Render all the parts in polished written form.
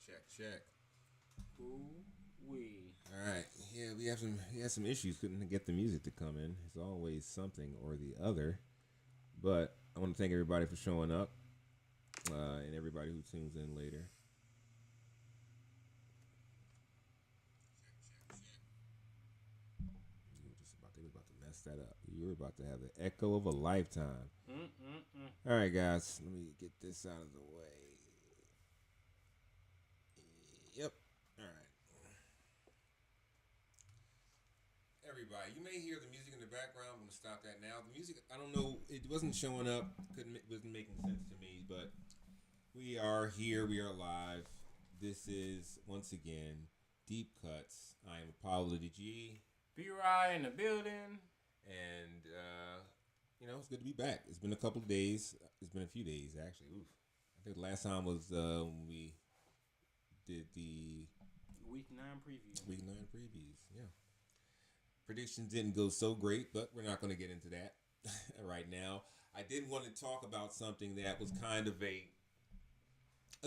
Check. Ooh-wee. All right. Yeah, we had some issues. Couldn't get the music to come in. It's always something or the other. But I want to thank everybody for showing up, and everybody who tunes in later. They were about to mess that up. You were about to have the echo of a lifetime. All right, guys. Let me get this out of the way. Yep. All right. Everybody, you may hear the music in the background. I'm gonna stop that now. The music, I don't know, it wasn't showing up. Wasn't making sense to me. But we are here. We are live. This is once again Deep Cuts. I am Apollo G. B-Rye in the building. And it's good to be back. It's been a couple of days. It's been a few days actually. Oof. I think the last time was when we did the Week 9 preview. Week 9 previews. Yeah. Predictions didn't go so great, but we're not going to get into that right now. I did want to talk about something that was kind of a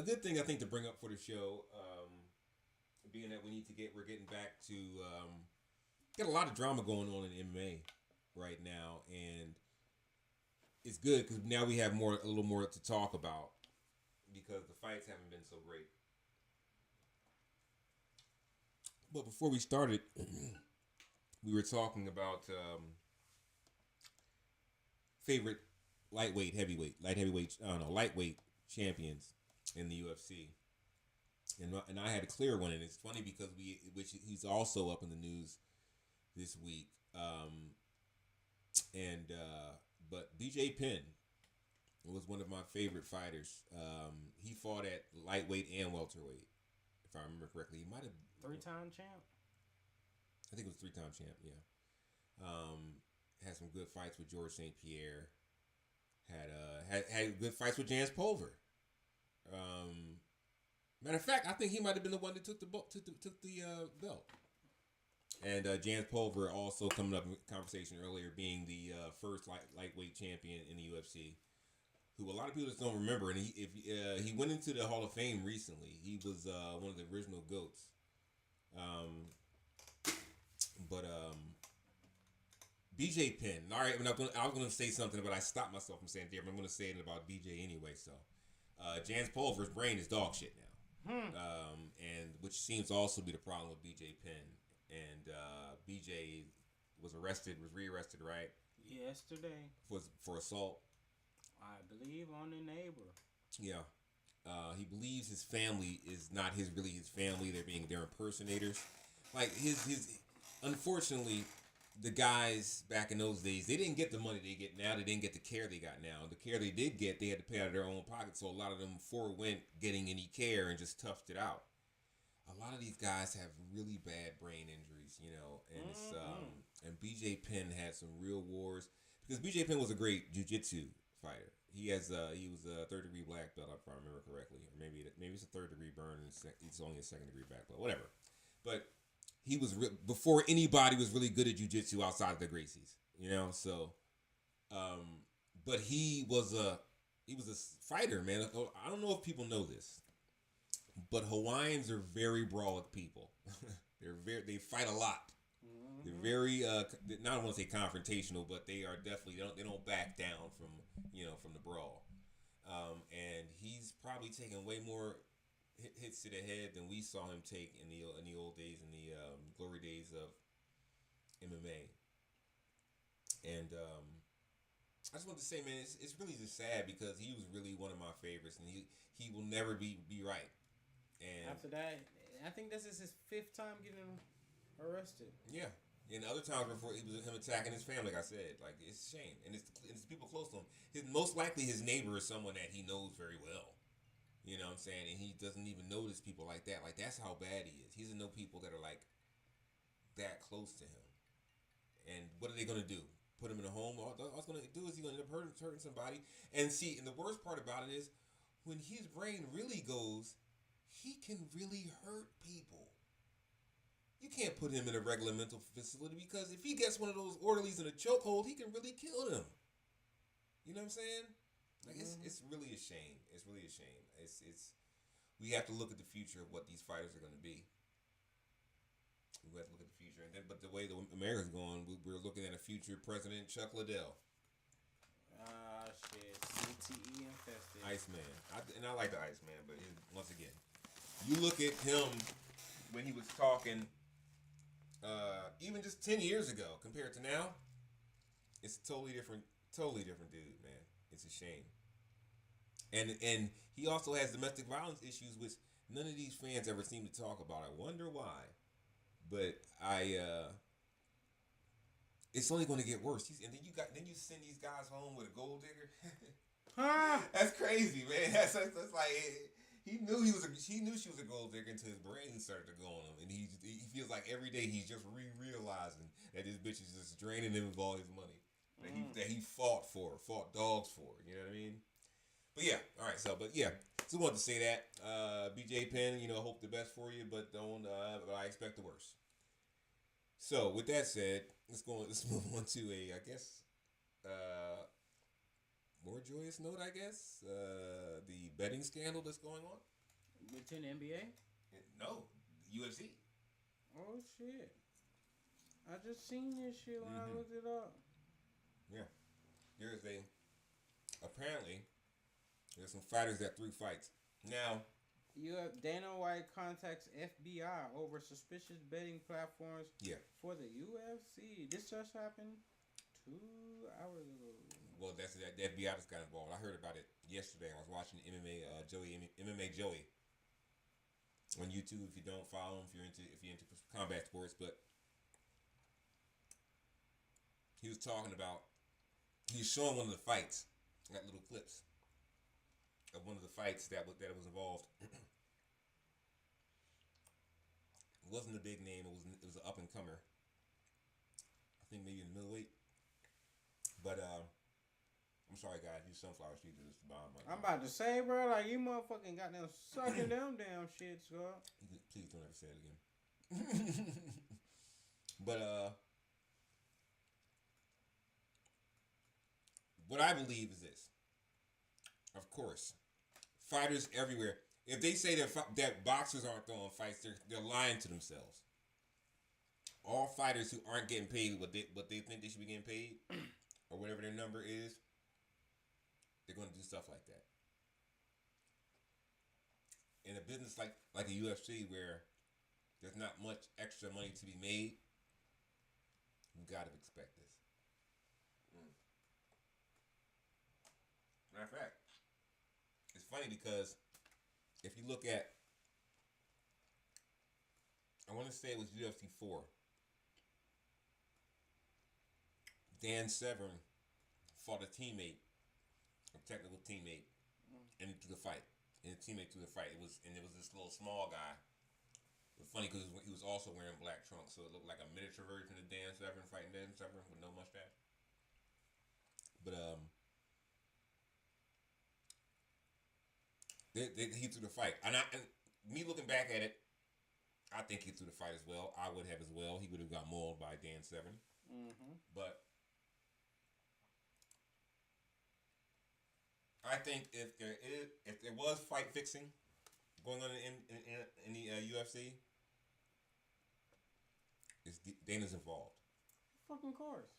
good thing, I think, to bring up for the show, being that we're getting back to got a lot of drama going on in MMA right now, and it's good because now we have a little more to talk about because the fights haven't been so great. But before we started, we were talking about favorite lightweight champions in the UFC, and I had a clear one, and it's funny because he's also up in the news this week, but BJ Penn was one of my favorite fighters. He fought at lightweight and welterweight, if I remember correctly. He might have 3-time champ. I think it was 3-time champ. Yeah, had some good fights with George St. Pierre. Had good fights with Jans Pulver. Matter of fact, I think he might have been the one that took the belt. And Jans Pulver also coming up in conversation earlier, being the first lightweight champion in the UFC, who a lot of people just don't remember. And he went into the Hall of Fame recently. He was one of the original GOATs. But BJ Penn. All right, I was gonna say something, but I stopped myself from saying it there. But I'm gonna say it about BJ anyway. So, Jans Pulver's brain is dog shit now, and which seems to also be the problem with BJ Penn. And BJ was rearrested, right? Yesterday. For assault. I believe on the neighbor. Yeah. He believes his family is not his family. They're impersonators. Like his unfortunately, the guys back in those days, they didn't get the money they get now. They didn't get the care they got now. The care they did get, they had to pay out of their own pocket. So a lot of them forewent getting any care and just toughed it out. A lot of these guys have really bad brain injuries, and it's and BJ Penn had some real wars because BJ Penn was a great jiu-jitsu fighter. He was a 3rd-degree black belt, if I remember correctly, or maybe it's a 3rd-degree burn and it's only a 2nd-degree black belt, whatever. But he was before anybody was really good at jiu-jitsu outside of the Gracies, So, but he was a fighter, man. I don't know if people know this, but Hawaiians are very brawlic people. They fight a lot. They're very not want to say confrontational, but they are definitely they don't back down from the brawl. And he's probably taken way more hits to the head than we saw him take in the old days, in the glory days of MMA. And I just want to say, man, it's really just sad because he was really one of my favorites, and he will never be right. And after that, I think this is his 5th time getting arrested. Yeah. And other times before, it was him attacking his family, like I said. Like, it's a shame. And it's people close to him. Most likely his neighbor is someone that he knows very well. You know what I'm saying? And he doesn't even notice people like that. Like, that's how bad he is. He doesn't know people that are, like, that close to him. And what are they going to do? Put him in a home? All it's going to do is he's going to end up hurting somebody. And see, and the worst part about it is, when his brain really goes, he can really hurt people. You can't put him in a regular mental facility because if he gets one of those orderlies in a chokehold, he can really kill them. You know what I'm saying? Like it's really a shame. It's really a shame. It's we have to look at the future of what these fighters are going to be. We have to look at the future, and then, but the way America's going, we're looking at a future President Chuck Liddell. Ah, shit. CTE infested. Iceman. I like the Iceman, but once again, you look at him when he was talking, even just 10 years ago compared to now, it's a totally different dude, man. It's a shame. And he also has domestic violence issues, which none of these fans ever seem to talk about. I wonder why. But it's only going to get worse. And then you send these guys home with a gold digger. Huh? That's crazy, man. That's like he knew she was a gold digger until his brain started to go on him, and he feels like every day he's just realizing that this bitch is just draining him of all his money that he fought dogs for. You know what I mean? But yeah, all right. So, but yeah, just wanted to say that BJ Penn, hope the best for you, but don't. But I expect the worst. So, with that said, let's move on to more joyous note, I guess. The betting scandal that's going on. Within NBA? No, UFC. Oh, shit. I just seen this shit when I looked it up. Yeah. Apparently, there's some fighters that threw fights. Now, Dana White contacts FBI over suspicious betting platforms for the UFC. This just happened 2 hours ago. Well, the FBI just got involved. I heard about it yesterday. I was watching MMA Joey on YouTube. If you don't follow him, if you're into combat sports, but he was talking about. He was showing one of the fights. Got little clips of one of the fights that was involved. It wasn't a big name. It was an up and comer. I think maybe in the middleweight. But I'm sorry, guys. These sunflower seeds are just the bomb. I'm about to say, bro, like you motherfucking got them sucking them damn shits, bro. Please don't ever say it again. But what I believe is this. Of course, fighters everywhere. If they say that boxers aren't throwing fights, they're lying to themselves. All fighters who aren't getting paid what they think they should be getting paid, or whatever their number is, they're going to do stuff like that. In a business like a UFC where there's not much extra money to be made, you got to expect this. Matter of fact, it's funny because if you look at, I want to say it was UFC 4. Dan Severn fought a technical teammate, into the fight. And the teammate threw the fight. It was this little small guy. It was funny because he was also wearing black trunks, so it looked like a miniature version of Dan Severn fighting Dan Severn with no mustache. But he threw the fight, and me looking back at it, I think he threw the fight as well. I would have as well. He would have got mauled by Dan Severn. But I think if there was fight fixing going on in the UFC, Dana's involved. Fucking course.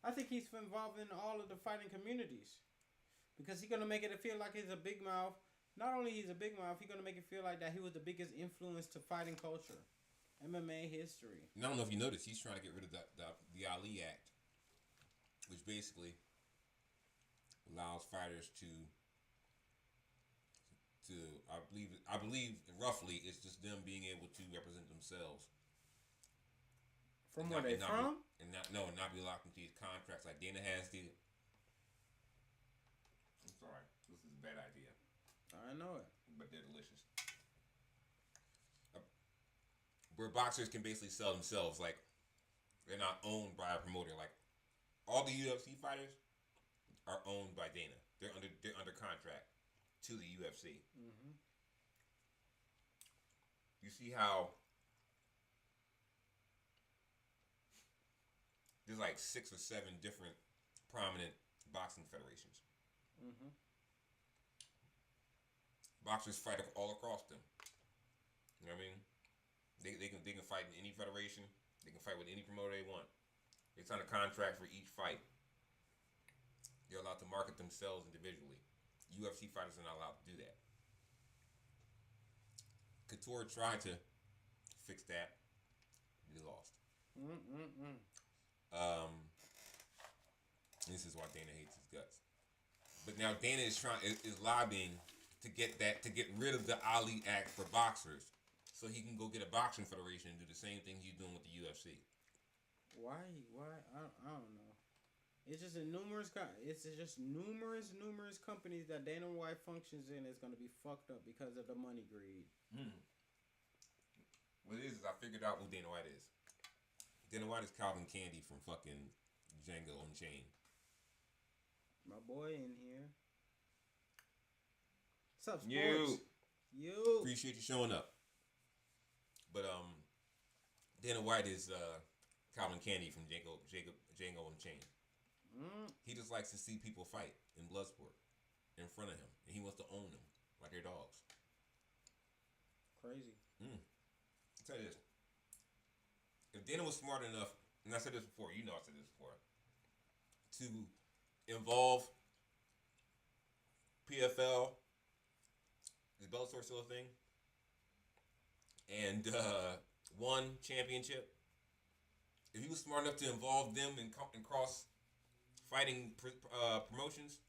I think he's involved in all of the fighting communities because he's gonna make it feel like he's a big mouth. Not only he's a big mouth, he's gonna make it feel like that he was the biggest influence to fighting culture, MMA history. And I don't know if you noticed, he's trying to get rid of the Ali Act, which basically allows fighters to I believe roughly it's just them being able to represent themselves. From where they from? Not be locked into these contracts like Dana has to. I'm sorry, this is a bad idea. I know it. But they're delicious. Where boxers can basically sell themselves, like they're not owned by a promoter. Like all the UFC fighters are owned by Dana. They're under contract to the UFC. You see how there's like 6 or 7 different prominent boxing federations. boxers fight all across them. You know what I mean? They can fight in any federation. They can fight with any promoter they want. They sign a contract for each fight. They're allowed to market themselves individually. UFC fighters are not allowed to do that. Couture tried to fix that. He lost. This is why Dana hates his guts. But now Dana is lobbying to get rid of the Ali Act for boxers, so he can go get a boxing federation and do the same thing he's doing with the UFC. Why? I don't know. It's just numerous companies that Dana White functions in is gonna be fucked up because of the money greed. What it is I figured out who Dana White is. Dana White is Calvin Candy from fucking Django Unchained. My boy in here. What's up, sports? You. Appreciate you showing up. But Dana White is Calvin Candy from Django Unchained. He just likes to see people fight in Bloodsport in front of him, and he wants to own them like they're dogs. Crazy. I'll tell you this. If Dana was smart enough, and I said this before, you know I said this before, to involve PFL, is Bellator still a thing? And won championship. If he was smart enough to involve them in cross fighting promotions,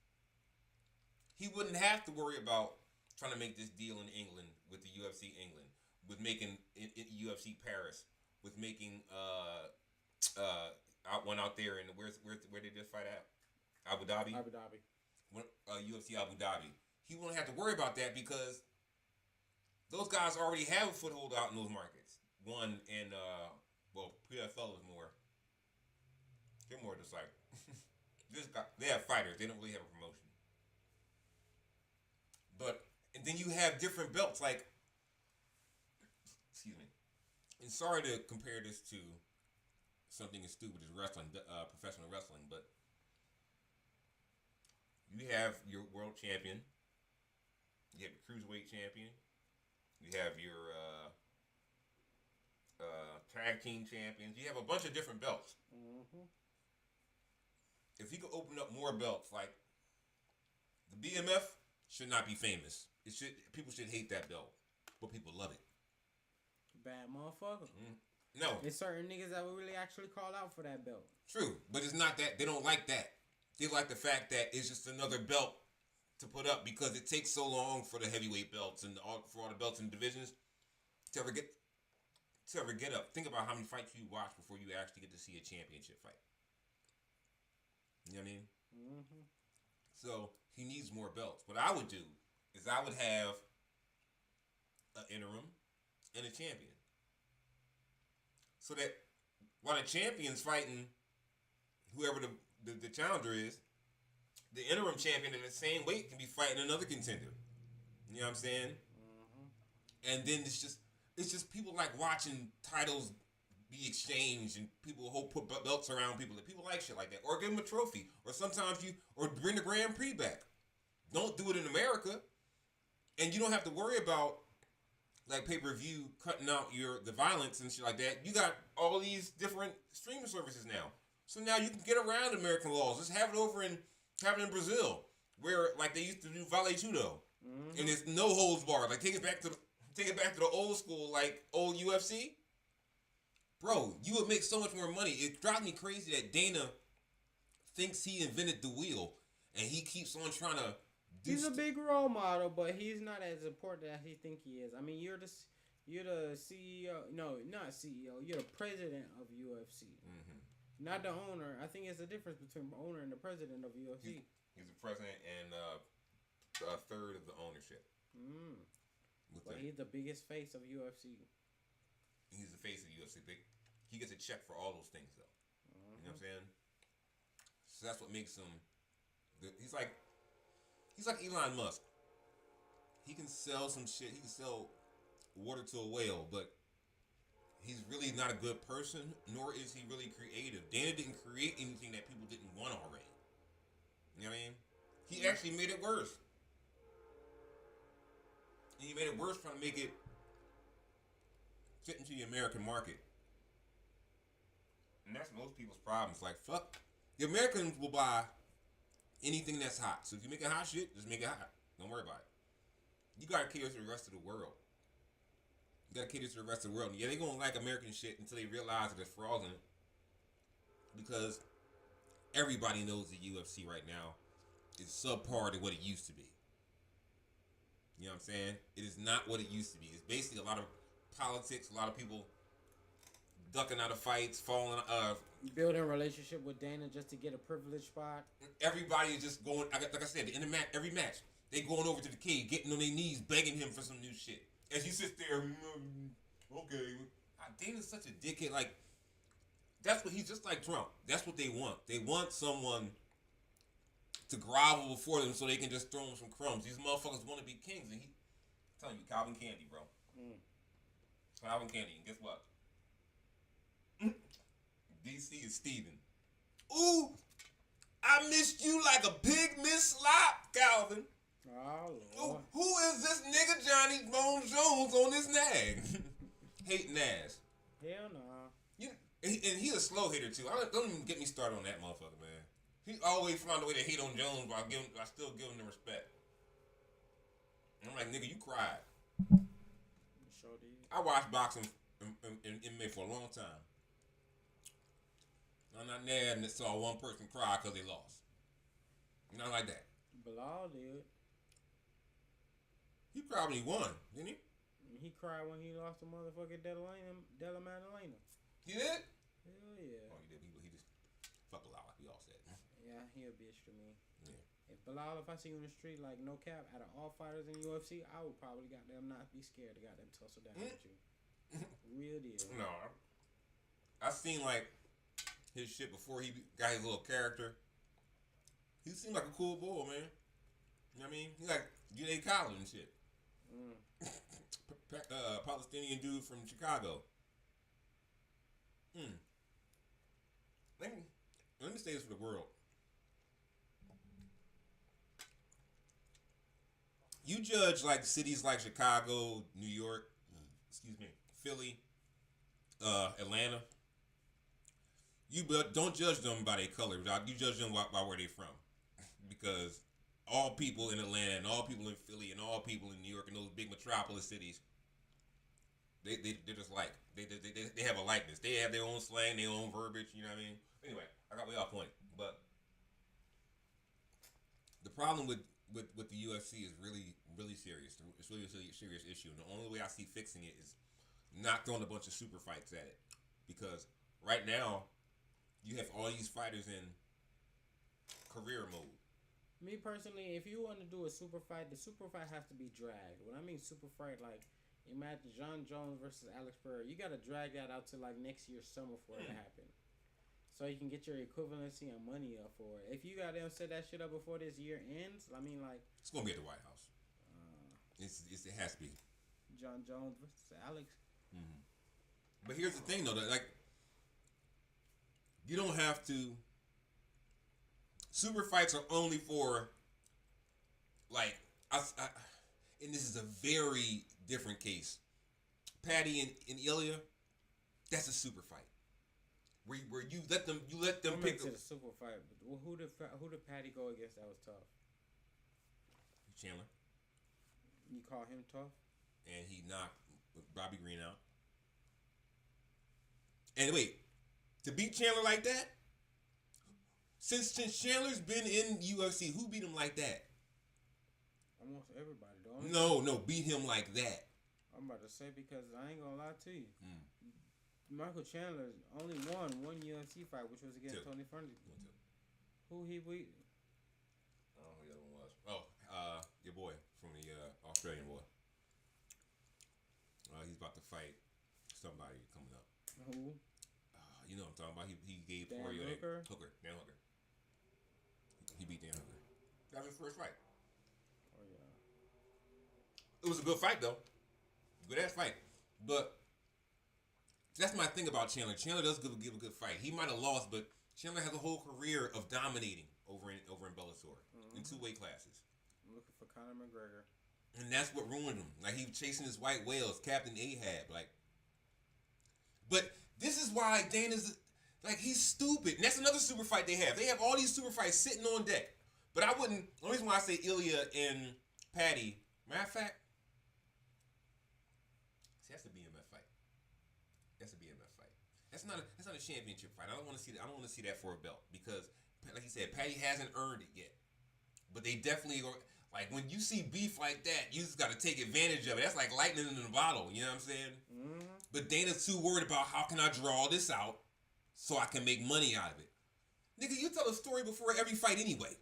he wouldn't have to worry about trying to make this deal in England with the UFC England, with making UFC Paris, with making one out there in where they just fight at Abu Dhabi. UFC Abu Dhabi. He won't have to worry about that because those guys already have a foothold out in those markets. One and PFL is more. They're more just like they have fighters. They don't really have a promotion. And then you have different belts. Like, excuse me. And sorry to compare this to something as stupid as wrestling, professional wrestling, but you have your world champion. You have your cruiserweight champion. You have your tag team champions. You have a bunch of different belts. If you could open up more belts, like the BMF should not be famous. People should hate that belt, but people love it. Bad motherfucker. No, there's certain niggas that will really actually call out for that belt. True, but it's not that. They don't like that. They like the fact that it's just another belt to put up because it takes so long for the heavyweight belts and for all the belts and divisions to ever get up. Think about how many fights you watch before you actually get to see a championship fight. You know what I mean? So he needs more belts. What I would do is I would have an interim and a champion, so that while the champion's fighting whoever the challenger is, the interim champion at the same weight can be fighting another contender. You know what I'm saying? And then it's just people like watching titles be exchanged and people put belts around people. People like shit like that, or give them a trophy, or sometimes or bring the Grand Prix back. Don't do it in America, and you don't have to worry about like pay-per-view cutting out the violence and shit like that. You got all these different streaming services now, so now you can get around American laws. Just have it in Brazil, where like they used to do Vale Tudo, and there's no holds barred. Like take it back to the old school, like old UFC. Bro, you would make so much more money. It drives me crazy that Dana thinks he invented the wheel, and he keeps on trying to. He's a big role model, but he's not as important as he think he is. I mean, you're the CEO. No, not CEO. You're the president of UFC, not the owner. I think it's the difference between the owner and the president of UFC. He's the president and a third of the ownership. But he's the biggest face of UFC. He's the face of the UFC. He gets a check for all those things, though. You know what I'm saying? So that's what makes him. He's like Elon Musk. He can sell some shit. He can sell water to a whale, but he's really not a good person, nor is he really creative. Dana didn't create anything that people didn't want already. You know what I mean? He actually made it worse. And he made it worse trying to make it fit into the American market. And that's most people's problems. Like, fuck. The Americans will buy anything that's hot. So if you make it hot shit, just make it hot. Don't worry about it. You gotta cater to the rest of the world. You gotta cater to the rest of the world. Yeah, they gonna like American shit until they realize that there's flaws in it. Because everybody knows the UFC right now is subpar to what it used to be. You know what I'm saying? It is not what it used to be. It's basically a lot of politics, a lot of people ducking out of fights, falling. Building a relationship with Dana just to get a privileged spot. Everybody is just going. Like I said, in the match, every match, they going over to the cage, getting on their knees, begging him for some new shit. As he sits there, okay. Dana's such a dickhead. Like, that's what he's just like Trump. That's what they want. They want someone to grovel before them so they can just throw them some crumbs. These motherfuckers want to be kings, and I'm telling you, Calvin Candy, bro. Calvin Candy, and guess what? DC is Steven. Ooh, I missed you like a pig missed slop, Calvin. Oh, Lord. Who is this nigga Johnny Bones Jones on this nag? Hating ass. Hell no. And he's a slow hitter too. Don't even get me started on that motherfucker, man. He always found a way to hate on Jones while I still give him the respect. And I'm like, nigga, you cried. Sure did. I watched boxing in MMA for a long time. I'm not mad and saw one person cry because they lost. Not like that. Bilal did. He probably won, didn't he? He cried when he lost to motherfucking Della Maddalena. He did? Hell yeah. Oh, he did. He just fuck Bilal, like we all said. Yeah, he a bitch to me. Yeah. If I see you in the street, like, no cap, out of all fighters in UFC, I would probably goddamn not be scared to goddamn tussle down with you. Real deal. No. I seen, like, his shit before he got his little character. He seemed like a cool boy, man. You know what I mean? He like Janae Collins and shit. Palestinian dude from Chicago. Let me say this for the world. You judge like cities like Chicago, New York, Philly, Atlanta. You don't judge them by their color. You judge them by where they're from, because all people in Atlanta and all people in Philly and all people in New York and those big metropolis cities, they're just like they have a likeness. They have their own slang, their own verbiage. You know what I mean? Anyway, I got way off point. But the problem with the UFC is really serious. It's really a serious issue, and the only way I see fixing it is not throwing a bunch of super fights at it, because right now you have all these fighters in career mode. Me personally, if you want to do a super fight, the super fight has to be dragged. When I mean super fight, like, imagine John Jones versus Alex Pereira. You got to drag that out to like next year's summer for it to happen, so you can get your equivalency and money up for it. If you got them set that shit up before this year ends, I mean, like, it's gonna be at the White House. It has to be John Jones versus Alex. But here's the thing, though, that like you don't have to. Super fights are only for, like, and this is a very different case. Patty and Ilya, that's a super fight. Where you let them pick to the super fight. But who did Patty go against? That was tough. Chandler. You call him tough? And he knocked Bobby Green out. And wait, to beat Chandler like that? Since Chandler's been in UFC, who beat him like that? Almost everybody, don't. No, beat him like that. I'm about to say, because I ain't gonna lie to you. Michael Chandler only won one UFC fight, which was against Tony Ferguson. Who he beat? I don't know who the other one was. Oh, your boy from the Australian boy. He's about to fight somebody coming up. Who? You know what I'm talking about. He gave Dan Poirier Hooker? Dan Hooker. He beat Dan Hooker. That was his first fight. Oh yeah. It was a good fight though. Good ass fight. But that's my thing about Chandler. Chandler does give a good fight. He might have lost, but Chandler has a whole career of dominating over in Bellator in 2 weight classes. I'm looking for Conor McGregor. And that's what ruined him. Like, he was chasing his white whales, Captain Ahab. Like, but this is why Dana's, like, he's stupid. And that's another super fight they have. They have all these super fights sitting on deck. But I wouldn't, the only reason why I say Ilya and Patty, matter of fact, see, that's a BMF fight. That's a BMF fight. That's not a championship fight. I don't want to see that. I don't want to see that for a belt because, like you said, Patty hasn't earned it yet. But they definitely are. Like, when you see beef like that, you just got to take advantage of it. That's like lightning in a bottle. You know what I'm saying? Mm-hmm. But Dana's too worried about how can I draw this out so I can make money out of it. Nigga, you tell a story before every fight anyway.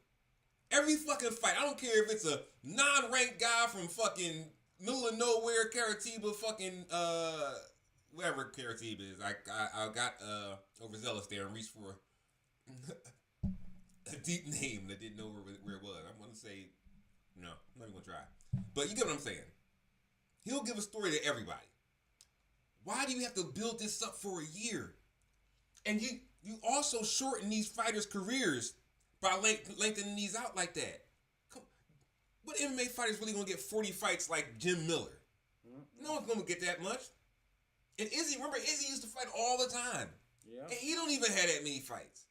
Every fucking fight. I don't care if it's a non-ranked guy from fucking middle of nowhere, Caratiba, fucking, whatever Caratiba is. I got overzealous there and reached for a deep name that didn't know where it was. I'm going to say, no, I'm not even going to try. But you get what I'm saying. He'll give a story to everybody. Why do you have to build this up for a year? And you also shorten these fighters' careers by lengthening these out like that. What MMA fighter's really going to get 40 fights like Jim Miller? No one's going to get that much. And Izzy, remember, Izzy used to fight all the time. Yeah. And he don't even have that many fights.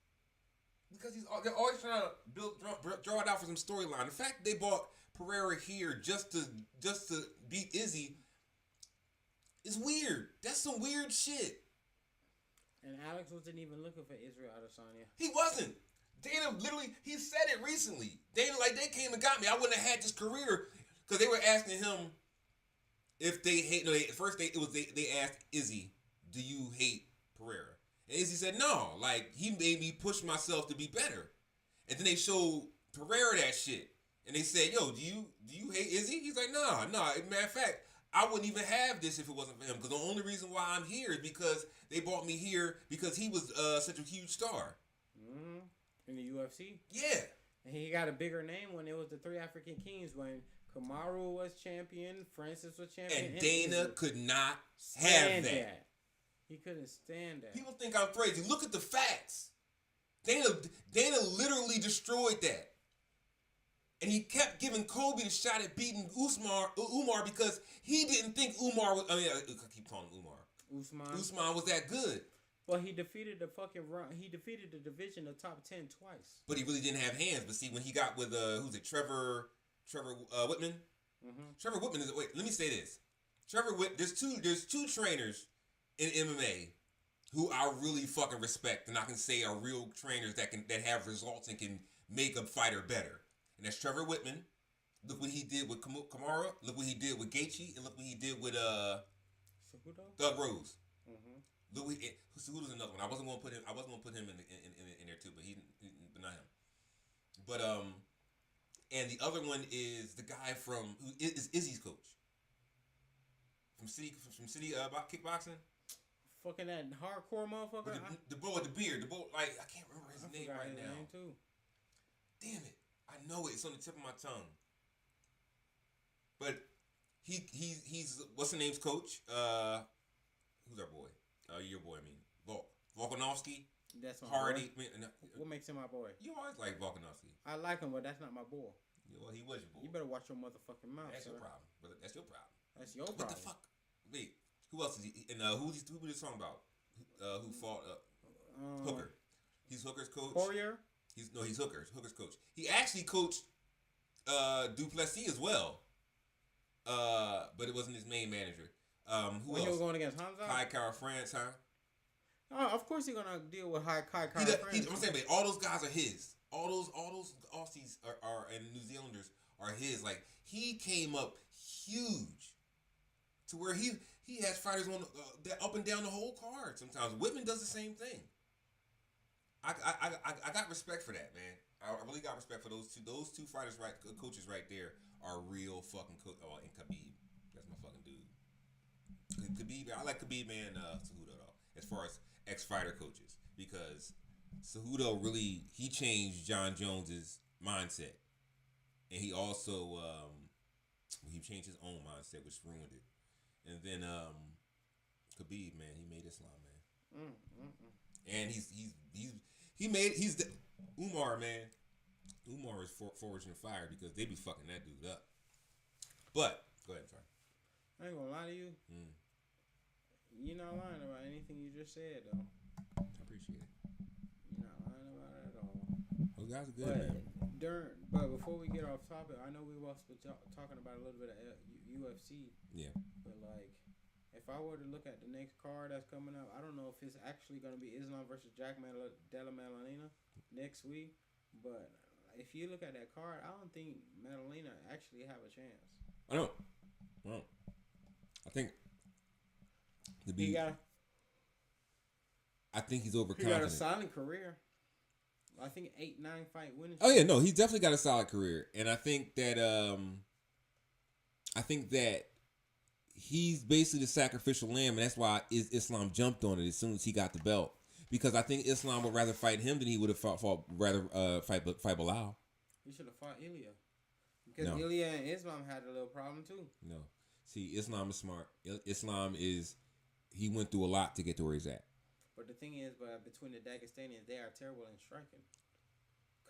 Because they're always trying to draw it out for some storyline. The fact they bought Pereira here just to beat Izzy is weird. That's some weird shit. And Alex wasn't even looking for Israel Adesanya. He wasn't. Dana literally, he said it recently. Dana, like, they came and got me. I wouldn't have had this career because they were asking him if they hate. No, they asked Izzy, "Do you hate Pereira?" And Izzy said, "No. Like, he made me push myself to be better." And then they showed Pereira that shit, and they said, "Yo, do you hate Izzy?" He's like, "No. Matter of fact, I wouldn't even have this if it wasn't for him. Because the only reason why I'm here is because they brought me here because he was such a huge star." Mm-hmm. In the UFC? Yeah. And he got a bigger name when it was the Three African Kings, when Kamaru was champion, Francis was champion. And Dana could not have that. He couldn't stand that. People think I'm crazy. Look at the facts. Dana literally destroyed that. And he kept giving Kobe the shot at beating Umar because he didn't think Umar was, I keep calling him Umar. Usman was that good. Well, he defeated the division of top 10 twice. But he really didn't have hands. But see, when he got with who's it, Trevor Whitman. Mm-hmm. Trevor Whitman is. Wait, let me say this. There's two trainers in MMA who I really fucking respect, and I can say are real trainers that have results and can make a fighter better. And that's Trevor Whitman. Look what he did with Kamara. Look what he did with Gaethje, and look what he did with Doug Rose. Mm-hmm. Cejudo's another one. I wasn't gonna put him in there too, but but not him. But and the other one is the guy who is Izzy's coach from City kickboxing. Fucking that hardcore motherfucker. The boy with the beard. The boy, like, I can't remember his name right now. Name too. Damn it! I know it. It's on the tip of my tongue. But he's what's the name's coach? Who's our boy? Your boy, I mean, Volkanovski. That's my Hardy. boy. What makes him my boy? You always like Volkanovski. I like him, but that's not my boy. Yeah, well, he was your boy. You better watch your motherfucking mouth. That's your problem, brother. That's your problem. That's your problem. What the fuck? Wait, who else is he? And who we just talking about? Who fought Hooker? He's Hooker's coach. Poirier? He's Hooker's coach. He actually coached Duplessis as well. But it wasn't his main manager. Who else? He was going against Hamza? Kai Kara France, huh? Oh, of course he's gonna deal with Kai Kara France. I'm saying, but all those guys are his. All those Aussies are and New Zealanders are his. Like, he came up huge to where he has fighters on up and down the whole card. Sometimes Whitman does the same thing. I got respect for that, man. I really got respect for those two. Those two fighters, right, coaches right there, are real fucking Oh, and Khabib, that's my fucking dude. Khabib, I like Khabib and Cejudo though, as far as ex-fighter coaches, because Cejudo really, he changed John Jones's mindset, and he also he changed his own mindset, which ruined it. And then Khabib, man, he made Islam, man. And he's the Umar, man. Umar is forged in fire because they be fucking that dude up. But go ahead, sorry. I ain't gonna lie to you. You're not lying about anything you just said, though. I appreciate it. You're not lying about it at all. Those guys are good, man. But before we get off topic, I know we were talking about a little bit of UFC. Yeah. But like, if I were to look at the next card that's coming up, I don't know if it's actually gonna be Islam versus Jack Della Maddalena next week. But if you look at that card, I don't think Maddalena actually have a chance. I don't. I think I think he's overconfident. He got a solid career. I think 8-9 fight winning. Oh yeah, no, he's definitely got a solid career, and I think that he's basically the sacrificial lamb, and that's why Islam jumped on it as soon as he got the belt, because I think Islam would rather fight him than he would have fight Bilal. He should have fought Ilya, because Ilya and Islam had a little problem too. No, see, Islam is smart. He went through a lot to get to where he's at. But the thing is, between the Dagestanians, they are terrible in striking.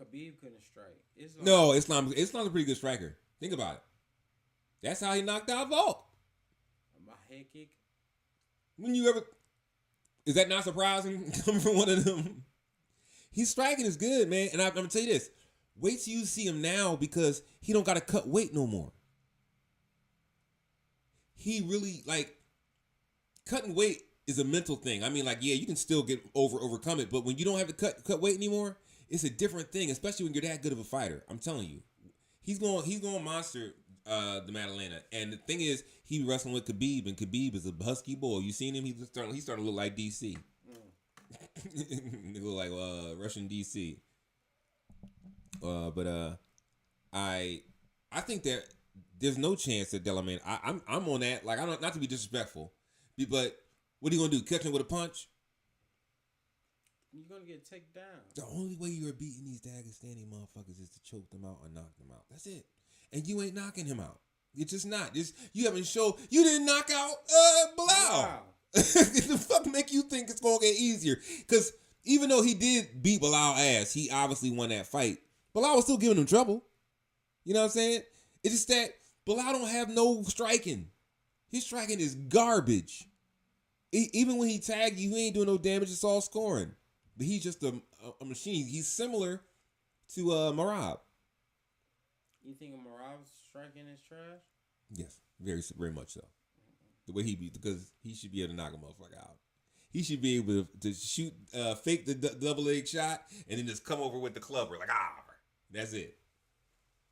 Khabib couldn't strike. Islam's a pretty good striker. Think about it. That's how he knocked out Volk. My head kick. Is that not surprising coming from one of them? He's striking is good, man. And I'm gonna tell you this: wait till you see him now, because he don't got to cut weight no more. He really cutting weight is a mental thing. I mean, you can still overcome it, but when you don't have to cut weight anymore, it's a different thing, especially when you're that good of a fighter. I'm telling you. He's going to monster the Maddalena. And the thing is, he wrestling with Khabib, and Khabib is a husky boy. You seen him? He's starting to look like DC. He look like Russian DC. I think that there's no chance that Delamain. I'm on that. I don't, not to be disrespectful, but what are you gonna do? Catch him with a punch? You're gonna get taken down. The only way you're beating these Dagestani motherfuckers is to choke them out or knock them out. That's it. And you ain't knocking him out. It's just not. You haven't showed. You didn't knock out Bilal. Wow. The fuck make you think it's gonna get easier? Because even though he did beat Bilal ass, he obviously won that fight. Bilal was still giving him trouble. You know what I'm saying? It's just that Bilal don't have no striking. His striking is garbage. Even when he tagged you, he ain't doing no damage. It's all scoring. But he's just a machine. He's similar to Marab. You think Marab's striking is trash? Yes, very, very much so. The way he beat, because he should be able to knock a motherfucker out. He should be able to shoot, fake the double leg shot, and then just come over with the clubber that's it.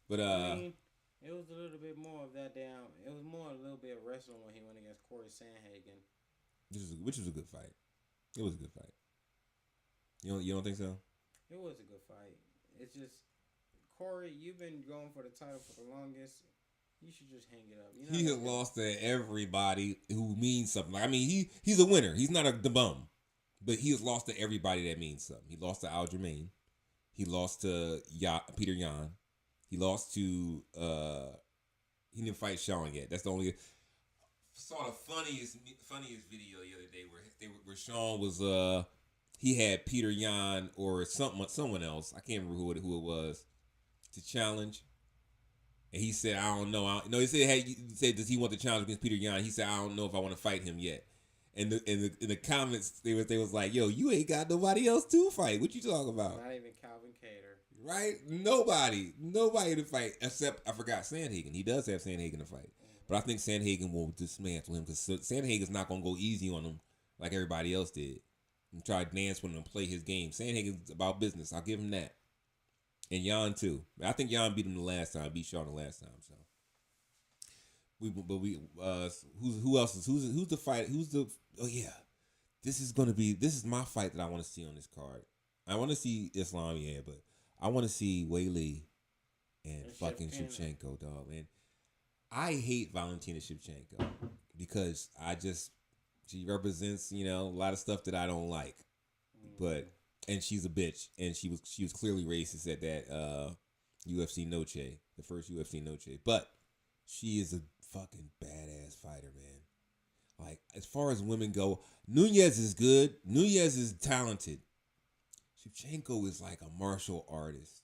But I mean, it was a little bit more of that down. It was more a little bit of wrestling when he went against Corey Sandhagen. Which was a good fight. It was a good fight. You don't think so? It was a good fight. It's just, Corey, you've been going for the title for the longest. You should just hang it up. He has lost to everybody who means something. He's a winner. He's not the bum, but he has lost to everybody that means something. He lost to Aljamain. He lost to Peter Yan. He lost to he didn't fight Sean yet. That's the only. Saw the funniest video the other day where Sean was he had Peter Yan or someone else, I can't remember who it was, to challenge, and he said, I don't know. He said does he want to challenge against Peter Yan? He said, I don't know if I want to fight him yet. And in the comments they was like, yo, you ain't got nobody else to fight. What you talking about? Not even Calvin Cater. Right? Nobody to fight except, I forgot, Sandhagen. He does have Sandhagen to fight. But I think Sandhagen will dismantle him, because Sandhagen's not going to go easy on him like everybody else did and try to dance with him and play his game. Sandhagen's about business. I'll give him that. And Jan too. I think Jan beat him the last time. Beat Sean the last time. So who else is who's the fight? This is my fight that I want to see on this card. I want to see Islam, but I want to see Weili and fucking Shevchenko, dog, man. I hate Valentina Shevchenko because she represents, a lot of stuff that I don't like. And she's a bitch, and she was clearly racist at that UFC Noche, the first UFC Noche. But she is a fucking badass fighter, man. Like, as far as women go, Nunes is good. Nunes is talented. Shevchenko is like a martial artist.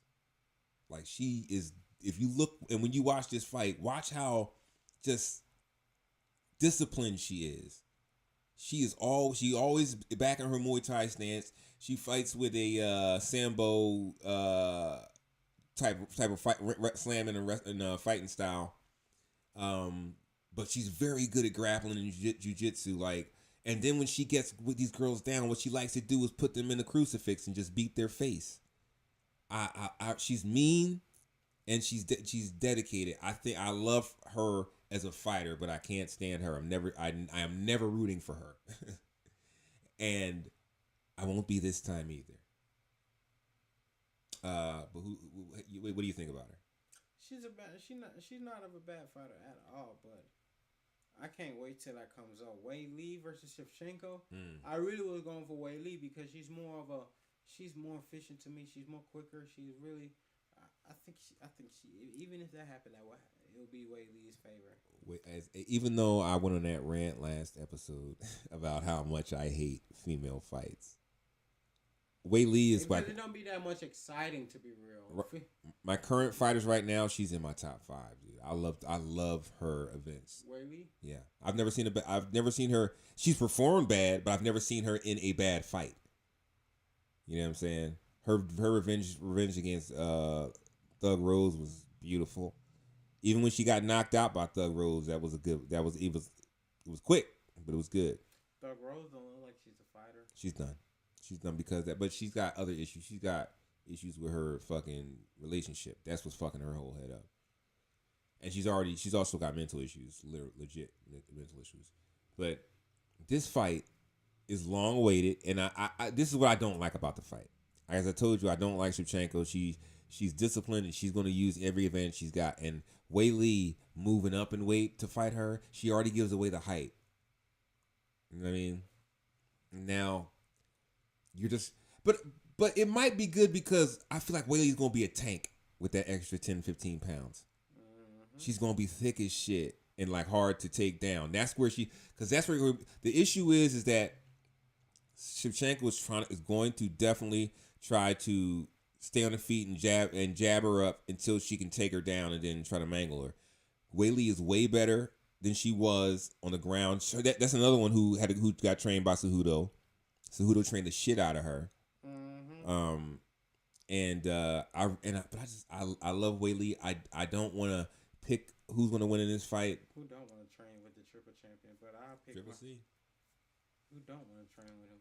Like, she is. If you look, and when you watch this fight, watch how just disciplined she is. She always back in her Muay Thai stance. She fights with a Sambo type of fight, slamming and fighting style. But she's very good at grappling and jiu-jitsu. Like, and then when she gets with these girls down, what she likes to do is put them in a crucifix and just beat their face. She's mean, and she's dedicated. I love her as a fighter, but I can't stand her. I am never rooting for her, and I won't be this time either. But what do you think about her? She's not of a bad fighter at all, but I can't wait till that comes up. Wei Li versus Shevchenko. I really was going for Wei Li because she's more efficient to me. She's more quicker. She's really. I think she even if that happened, it would be Wei Li's favor. Even though I went on that rant last episode about how much I hate female fights, Wei Li is but it don't be that much exciting, to be real. My current fighters right now, she's in my top 5, dude. I love her events. Wei Li? Yeah, I've never seen her. She's performed bad, but I've never seen her in a bad fight. You know what I'm saying? Her revenge against Thug Rose was beautiful. Even when she got knocked out by Thug Rose, it was quick, but it was good. Thug Rose don't look like she's a fighter. She's done because of that, but she's got other issues. She's got issues with her fucking relationship. That's what's fucking her whole head up. And she's also got mental issues, legit mental issues. But this fight is long awaited, and I this is what I don't like about the fight. As I told you, I don't like Shevchenko. She's disciplined, and she's going to use every advantage she's got. And Wei Li moving up in weight to fight her, she already gives away the height. You know what I mean? Now, you're just... But it might be good because I feel like Wei Li's going to be a tank with that extra 10, 15 pounds. Mm-hmm. She's going to be thick as shit and like hard to take down. That's where the issue is that Shevchenko is going to definitely try to stay on the feet and jab her up until she can take her down and then try to mangle her. Wei Li is way better than she was on the ground. So that's another one who got trained by Cejudo. Cejudo trained the shit out of her. Mm-hmm. I love Wei Li. I don't want to pick who's going to win in this fight. Who don't want to train with the triple champion? But I'll pick Triple C. Who don't want to train with him?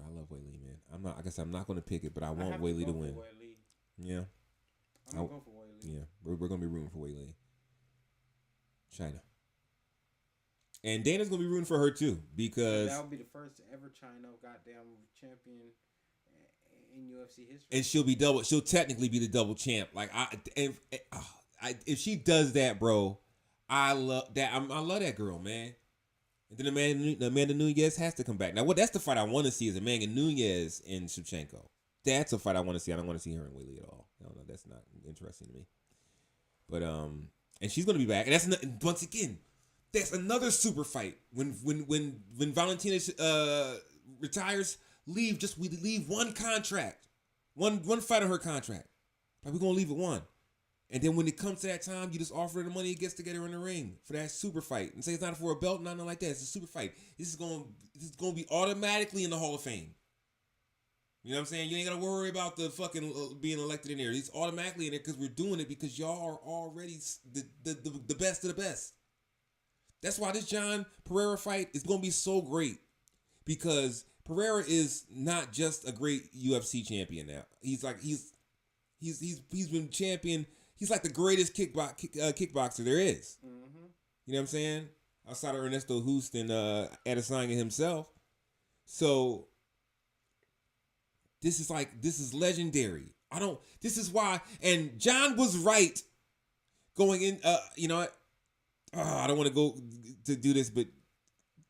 I love Wei Li, man. I'm not going to pick it, but I want Wei Li to win. Yeah. I'm going to go for Wei Li. Yeah, we're going to be rooting for Wei Li. China. And Dana's going to be rooting for her too because that would be the first ever China goddamn champion in UFC history. And she'll technically be the double champ. Like if she does that, bro, I love that. I love that girl, man. And then Amanda Nunes has to come back. Now, that's the fight I want to see is Amanda Nunes and Shevchenko. That's a fight I want to see. I don't want to see her in Wei Li at all. I don't know. That's not interesting to me. But and she's gonna be back. And once again, that's another super fight. When Valentina retires, we leave one contract, one fight on her contract. Like we're gonna leave it one. And then when it comes to that time, you just offer her the money it gets to get her in the ring for that super fight. And say it's not for a belt, nothing like that. It's a super fight. This is gonna be automatically in the Hall of Fame. You know what I'm saying? You ain't gotta worry about the fucking being elected in there. It's automatically in there because we're doing it because y'all are already the best of the best. That's why this John Pereira fight is gonna be so great because Pereira is not just a great UFC champion now. He's been champion. He's like the greatest kickboxer there is. Mm-hmm. You know what I'm saying? Outside of Ernesto Hoost and Adesanya himself. So this is legendary. This is why. And John was right going in. You know what? I don't want to go to do this, but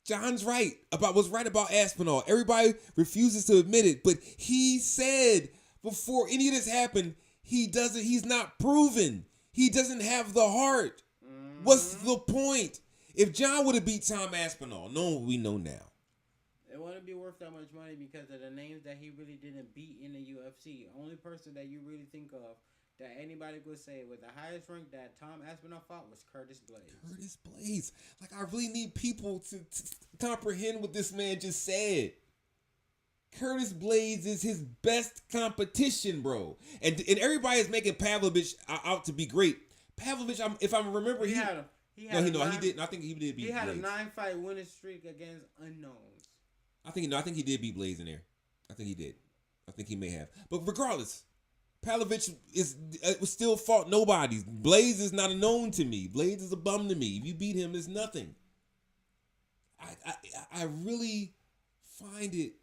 John's was right about Aspinal. Everybody refuses to admit it, but he said before any of this happened, he's not proven. He doesn't have the heart. Mm-hmm. What's the point? If John would have beat Tom Aspinal, knowing what we know now. It wouldn't be worth that much money because of the names that he really didn't beat in the UFC. Only person that you really think of that anybody would say was the highest rank that Tom Aspinall fought was Curtis Blades. Curtis Blades. Like, I really need people to comprehend what this man just said. Curtis Blades is his best competition, bro. And everybody is making Pavlovich out to be great. Pavlovich, if I remember, he didn't. I think he did beat Blades. He had a 9-fight winning streak against unknowns. I think he did beat Blades in there. I think he did. I think he may have. But regardless, Pavlovich was still fought nobodies. Blades is not a known to me. Blades is a bum to me. If you beat him, it's nothing. I really find it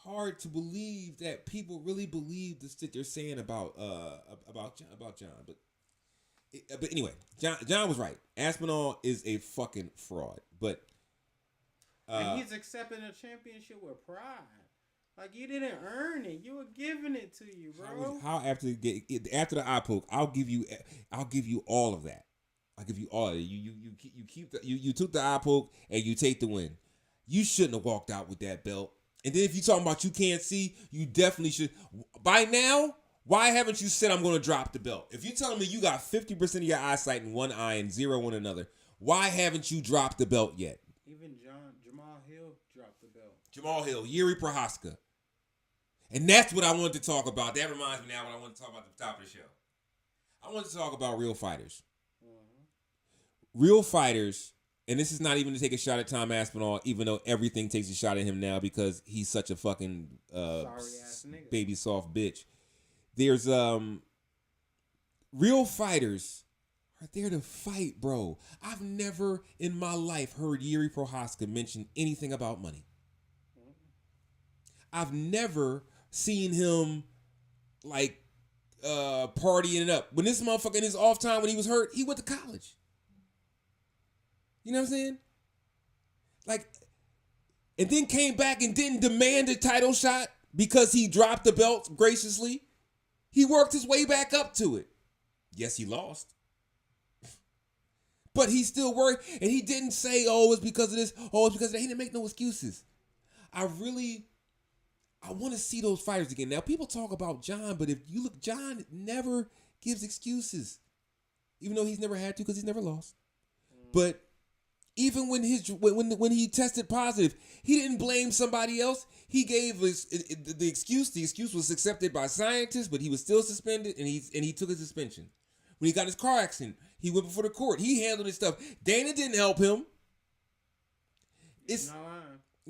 hard to believe that people really believe the shit they're saying about John. But anyway, John was right. Aspinall is a fucking fraud. But and he's accepting a championship with pride. Like, you didn't earn it. You were giving it to you, bro. How after the eye poke, I'll give you all of that. I'll give you all of it. You took the eye poke and you take the win. You shouldn't have walked out with that belt. And then if you're talking about you can't see, you definitely should. By now, why haven't you said I'm going to drop the belt? If you're telling me you got 50% of your eyesight in one eye and 0 in another, why haven't you dropped the belt yet? Even Jamal Hill dropped the belt. Jamal Hill, Yuri Prohaska. And that's what I wanted to talk about. That reminds me now what I want to talk about at the top of the show. I want to talk about real fighters. Mm-hmm. Real fighters, and this is not even to take a shot at Tom Aspinall, even though everything takes a shot at him now because he's such a fucking sorry-ass nigga. Baby soft bitch. There's real fighters are there to fight, bro. I've never in my life heard Yuri Prohaska mention anything about money. I've never seen him like partying it up. When this motherfucker in his off time when he was hurt, he went to college. You know what I'm saying? Like, and then came back and didn't demand a title shot because he dropped the belt graciously. He worked his way back up to it. Yes, he lost. But he still worked, and he didn't say, oh, it's because of this, oh, it's because of that. He didn't make no excuses. I want to see those fighters again. Now, people talk about John, but if you look, John never gives excuses. Even though he's never had to because he's never lost. But even when he tested positive, he didn't blame somebody else. He gave the excuse. The excuse was accepted by scientists, but he was still suspended, and he took his suspension. When he got his car accident, he went before the court. He handled his stuff. Dana didn't help him. You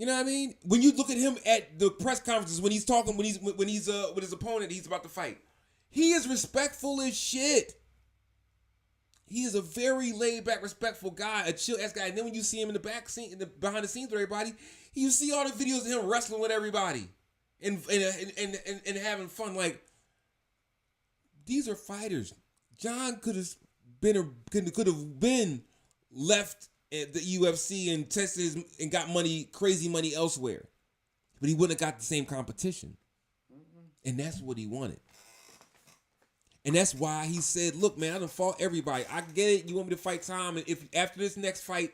know what I mean? When you look at him at the press conferences, when he's talking, when he's with his opponent, he's about to fight. He is respectful as shit. He is a very laid back, respectful guy, a chill ass guy. And then when you see him in the back scene, behind the scenes with everybody, you see all the videos of him wrestling with everybody and having fun. Like, these are fighters. John could have been left at the UFC and tested and got crazy money elsewhere, but he wouldn't have got the same competition. And that's what he wanted. And that's why he said, look, man, I done fought everybody. I get it. You want me to fight Tom? And if after this next fight,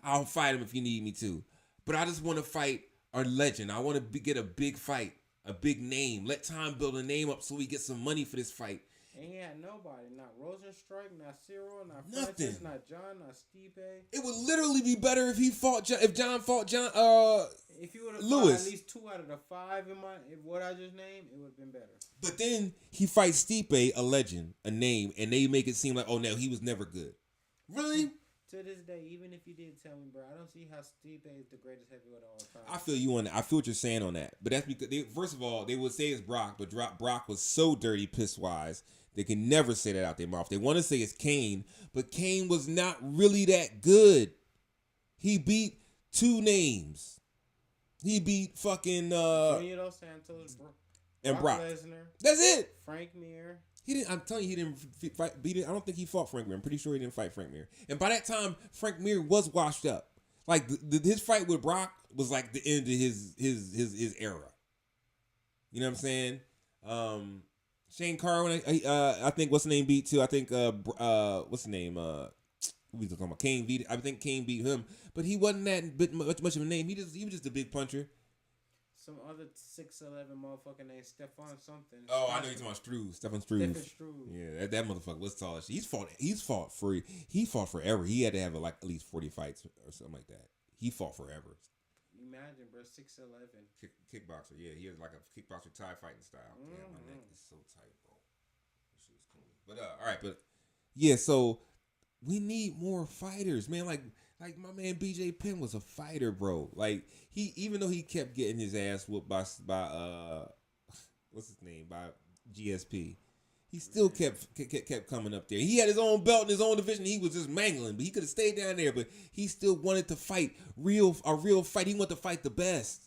I'll fight him if you need me to. But I just want to fight a legend. I want to get a big fight, a big name. Let Tom build a name up so we get some money for this fight. And he had nobody. Not Rosenstrike, not Cyril, not nothing. Francis, not John, not Stipe. It would literally be better if John fought John if you would have Lewis. fought at least 2 out of the 5 in what I just named, it would have been better. But then he fights Stipe, a legend, a name, and they make it seem like, oh no, he was never good. Really? To this day, even if you did tell me, bro, I don't see how Stipe is the greatest heavyweight of all time. I feel you on that. I feel what you're saying on that. But that's because first of all, they would say it's Brock, but Brock was so dirty piss wise. They can never say that out their mouth. They want to say it's Kane, but Kane was not really that good. He beat 2 names. He beat fucking Junior Dos Santos and Brock Lesnar. That's it. Frank Mir. He didn't. I'm telling you, he didn't fight. I don't think he fought Frank Mir. I'm pretty sure he didn't fight Frank Mir. And by that time, Frank Mir was washed up. Like his fight with Brock was like the end of his era. You know what I'm saying? Shane Carwin, I think what's the name beat too. I think what's the name? We talking about Kane beat. I think Kane beat him, but he wasn't that much of a name. He was just a big puncher. So some other 6'11" motherfucker named Stefan something. Oh, I know you're talking about Struve. Stefan Struve. Yeah, that motherfucker was tall as shit. He fought forever. He had to have like at least 40 fights or something like that. He fought forever. Imagine, bro, 6'11". Kickboxer, yeah. He has like a kickboxer Thai fighting style. Damn, my neck is so tight, bro. This shit is cool. But all right, but yeah, so we need more fighters, man. Like my man BJ Penn was a fighter, bro. Like he, even though he kept getting his ass whooped by what's his name, by GSP, he still kept coming up there. He had his own belt in his own division. He was just mangling, but he could have stayed down there. But he still wanted to fight a real fight. He wanted to fight the best.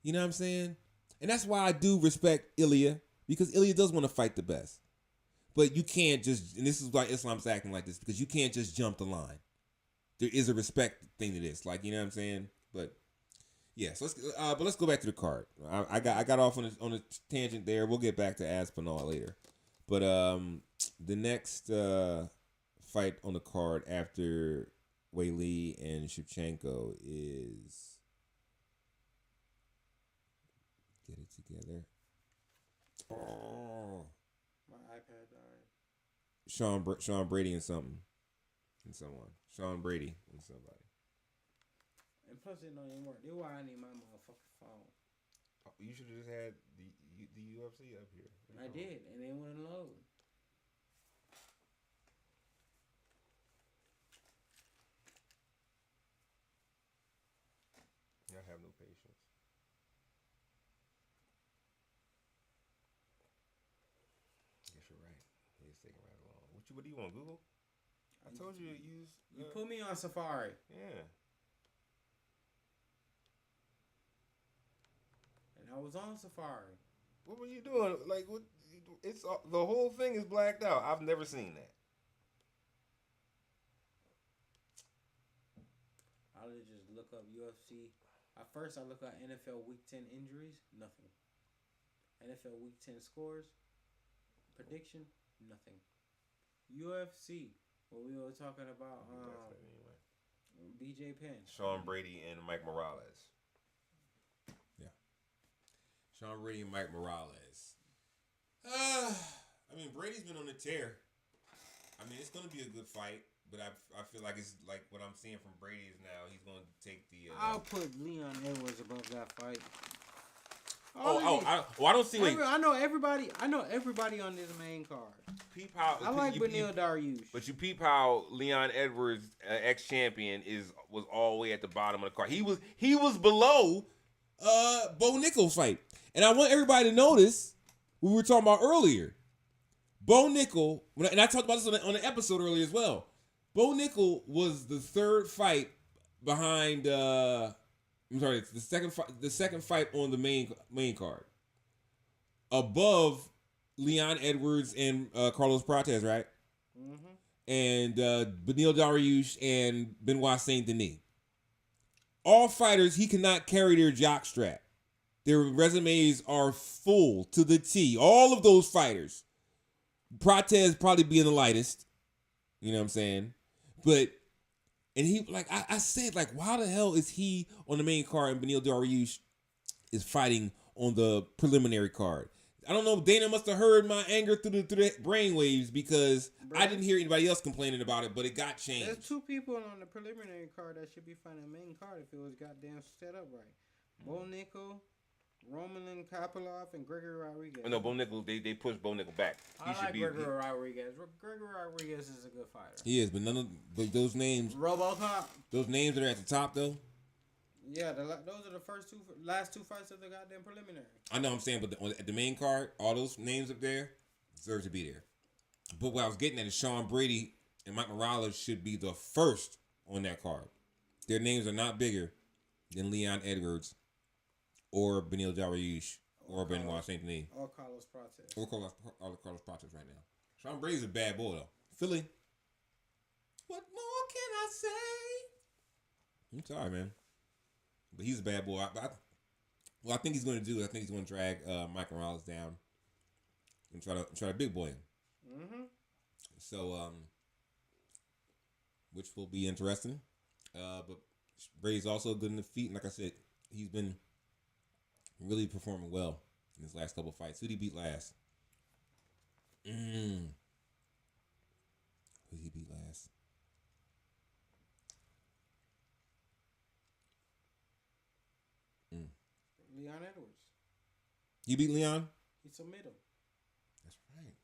You know what I'm saying? And that's why I do respect Ilya, because Ilya does want to fight the best. But you can't just, and this is why Islam's acting like this, because you can't just jump the line. There is a respect thing to this, like, you know what I'm saying? But yeah, so let's go back to the card. I got off on a tangent there. We'll get back to Aspinal later. But the next fight on the card after Weili and Shevchenko is, get it together. Oh, my iPad died. Sean Brady and something, and someone. Sean Brady and somebody. And plus, it don't even work. That's why I need my motherfucking phone. Oh, you should have just had the UFC up here. I did, and it wouldn't load. I have no patience. Guess you're right. It's taking right along. What do you want, Google? I told you to use. You put me on Safari. Yeah. And I was on Safari. What were you doing? Like, what? It's the whole thing is blacked out. I've never seen that. I'll just look up UFC. At first, I look up NFL Week 10 injuries. Nothing. NFL Week 10 scores. Prediction. Nothing. UFC. What we were talking about. BJ Penn. Sean Brady and Mike Morales. Yeah. Sean Brady and Mike Morales. I mean, Brady's been on the tear. I mean, it's going to be a good fight, but I feel like it's like what I'm seeing from Brady is now he's going to take the. I'll put Leon Edwards above that fight. I don't see. I know everybody. I know everybody on this main card. Peep how I like Beneil Dariush. But you peep how Leon Edwards, ex-champion, was all the way at the bottom of the card. He was below Bo Nickel's fight, and I want everybody to notice what we were talking about earlier. Bo Nickel, and I talked about this on the episode earlier as well. Bo Nickel was the third fight behind. I'm sorry, the second fight on the main card, above Leon Edwards and Carlos Prates, right? Mm-hmm. And Beneil Dariush and Benoit Saint Denis. All fighters, he cannot carry their jockstrap. Their resumes are full to the T. All of those fighters. Prates probably being the lightest. You know what I'm saying? But, and he, like, I said, like, why the hell is he on the main card and Beneil Dariush is fighting on the preliminary card? I don't know. Dana must have heard my anger through the brainwaves because I didn't hear anybody else complaining about it, but it got changed. There's two people on the preliminary card that should be fighting the main card if it was goddamn set up right. Bo Nickel, Roman Kopylov, and Gregory Rodriguez. No, Bo Nickel, they pushed Bo Nickel back. I like Gregory Rodriguez. Gregory Rodriguez is a good fighter. He is, but those names. RoboCop. Those names that are at the top though. Yeah, those are the last two fights of the goddamn preliminary. I know what I'm saying, but at the main card, all those names up there deserve to be there. But what I was getting at is Sean Brady and Mike Morales should be the first on that card. Their names are not bigger than Leon Edwards or Beneil Dariush or Benoit Saint Denis. Or Carlos Prates. Or Carlos Prates right now. Sean Brady's a bad boy, though. Philly. What more can I say? I'm sorry, man. But he's a bad boy. I think he's going to do. I think he's going to drag Mike Morales down and try to big boy him. Mm-hmm. So, which will be interesting. But Brady's also good in the feet, and like I said, he's been Really performing well in his last couple of fights. Who did he beat last? Who did he beat last? Leon Edwards. He beat Leon? He submitted him. That's right.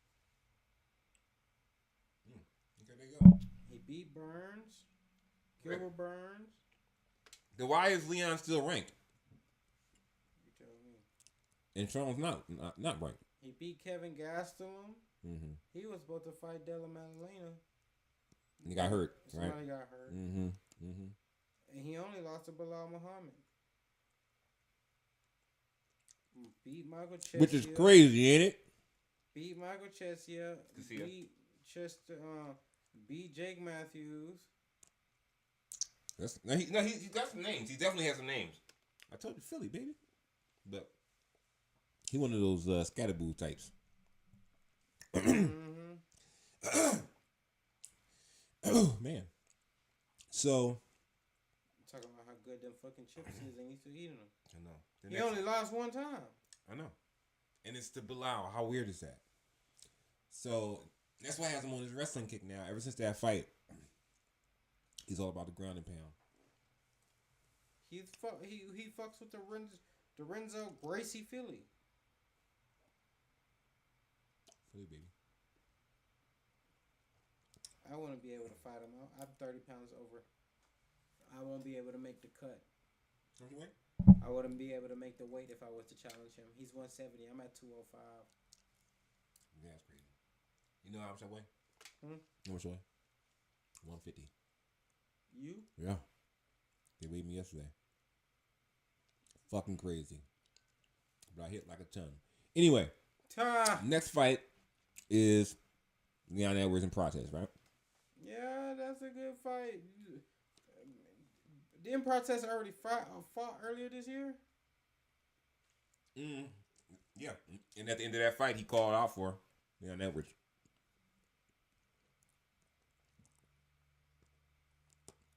Okay, there you go. He beat Burns. Gilbert Burns. Then why is Leon still ranked? You tell me. And Sean's not ranked. He beat Kevin Gastelum. Mm-hmm. He was supposed to fight Della Maddalena. He got hurt, right? Somebody got hurt. Mm-hmm. Mm-hmm. And he only lost to Bilal Muhammad. Beat Michael Chesia. Which is crazy, ain't it? Beat Michael Chesia. Beat Jake Matthews. He got some names. He definitely has some names. I told you, Philly, baby. But he one of those scatterboo types. Mm-hmm. Oh, man. So. Talking about how good them fucking chips is and he's still eating them. I know. He only lost one time. I know. And it's to Bilal. How weird is that? So, that's why he has him on his wrestling kick now. Ever since that fight, he's all about the ground and pound. He fucks with the Renzo Gracie Philly. Philly, baby. I wouldn't be able to fight him. I'm 30 pounds over. I won't be able to make the cut. Okay. I wouldn't be able to make the weight if I was to challenge him. He's 170. I'm at 205. Yeah, that's crazy. You know how much I weigh? How much I weigh? 150. You? Yeah. They weighed me yesterday. Fucking crazy. But I hit like a ton. Anyway. Next fight is Leon Edwards and Protez, right? Yeah, that's a good fight. Didn't Protez already fought earlier this year? Yeah. And at the end of that fight, he called out for Leon Edwards.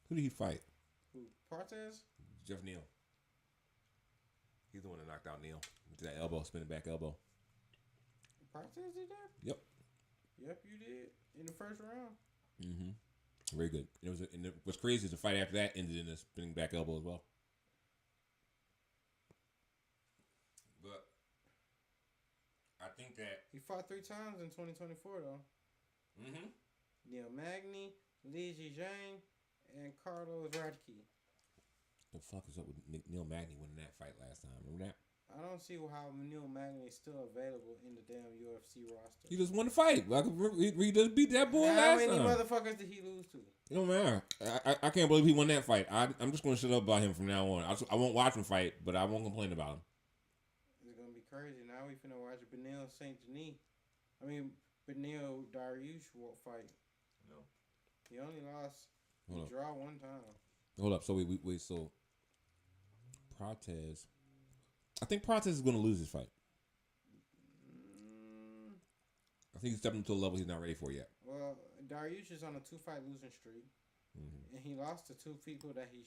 Who did he fight? Who? Protez? Jeff Neal. He's the one that knocked out Neal with that elbow, spinning back elbow. Protez did that? Yep. Yep, you did. In the first round. Mm-hmm. Very good. And what's crazy is the fight after that ended in a spinning back elbow as well. But I think that he fought 3 times in 2024 though. Mm-hmm. Neil Magny, Li Zhang, and Carlos Radke. The fuck is up with Neil Magny winning that fight last time? Remember that? I don't see how Neil Magny is still available in the damn UFC roster. He just won the fight. Like, he just beat that bull last time. How many motherfuckers did he lose to? It don't matter. I can't believe he won that fight. I'm just going to shut up about him from now on. I won't watch him fight, but I won't complain about him. It's going to be crazy. Now we finna watch Benil St. Denis. Benil Dariush fight. No. He only lost. He draw one time. Hold up. So we so Protez. I think Protez is going to lose this fight. I think he's stepping to a level he's not ready for yet. Well, Dariush is on a 2-fight losing streak. Mm-hmm. And he lost to 2 people that he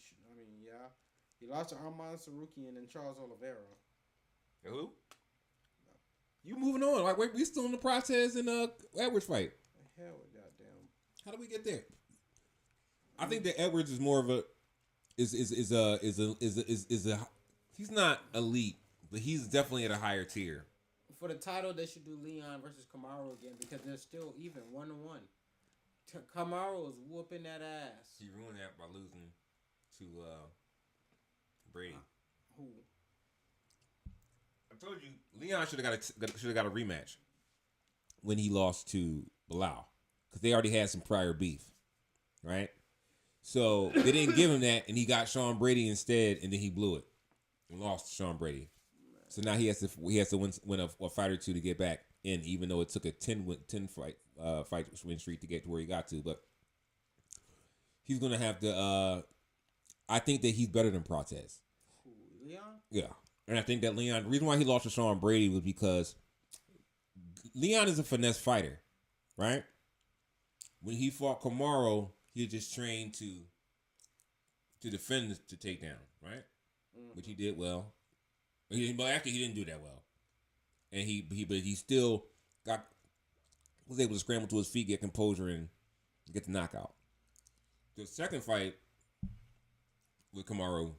lost to Armand Sarukian and Charles Oliveira. Who? No. You moving on. Like, wait, we still in the Protez and Edwards fight. The hell with goddamn. How do we get there? I think that Edwards is more of a is a he's not elite, but he's definitely at a higher tier. For the title, they should do Leon versus Kamaru again because they're still even 1-1. Kamaru is whooping that ass. He ruined that by losing to Brady. Who? I told you Leon should have got a rematch when he lost to Bilal because they already had some prior beef, right? So they didn't give him that, and he got Sean Brady instead, and then he blew it and lost to Sean Brady. So now he has to win a fight or two to get back in, even though it took a 10 fight win streak to get to where he got to. But he's gonna have to. I think that he's better than Protez. Leon? Yeah, and I think that Leon. The reason why he lost to Sean Brady was because Leon is a finesse fighter, right? When he fought Kamaru, he just trained to defend the takedown, right? Mm-hmm. Which he did well. But actually, he didn't do that well, and he still was able to scramble to his feet, get composure, and get the knockout. The second fight with Kamaru,